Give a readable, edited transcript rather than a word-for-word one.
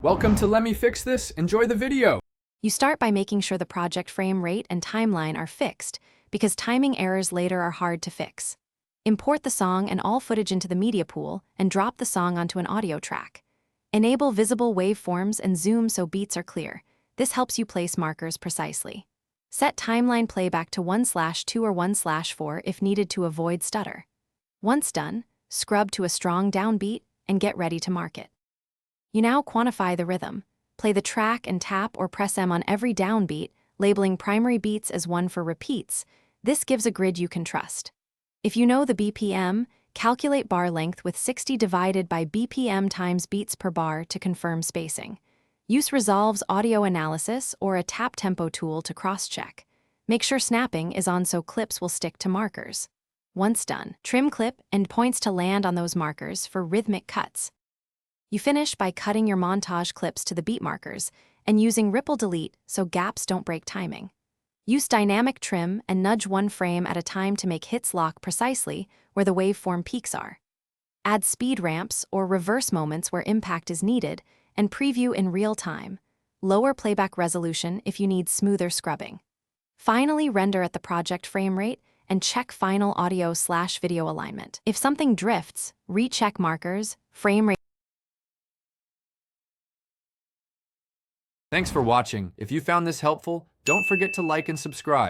Welcome to Let Me Fix This. Enjoy the video. You start by making sure the project frame rate and timeline are fixed, because timing errors later are hard to fix. Import the song and all footage into the media pool and drop the song onto an audio track. Enable visible waveforms and zoom so beats are clear. This helps you place markers precisely. Set timeline playback to 1/2 or 1/4 if needed to avoid stutter. Once done, scrub to a strong downbeat and get ready to mark it. You now quantify the rhythm. Play the track and tap or press M on every downbeat, labeling primary beats as 1 for repeats. This gives a grid you can trust. If you know the BPM, calculate bar length with 60 divided by BPM times beats per bar to confirm spacing. Use Resolve's audio analysis or a tap tempo tool to cross-check. Make sure snapping is on so clips will stick to markers. Once done, trim clip and points to land on those markers for rhythmic cuts. You finish by cutting your montage clips to the beat markers and using ripple delete so gaps don't break timing. Use dynamic trim and nudge one frame at a time to make hits lock precisely where the waveform peaks are. Add speed ramps or reverse moments where impact is needed and preview in real time. Lower playback resolution if you need smoother scrubbing. Finally, render at the project frame rate and check final audio/video alignment. If something drifts, recheck markers, frame rate. Thanks for watching. If you found this helpful, don't forget to like and subscribe.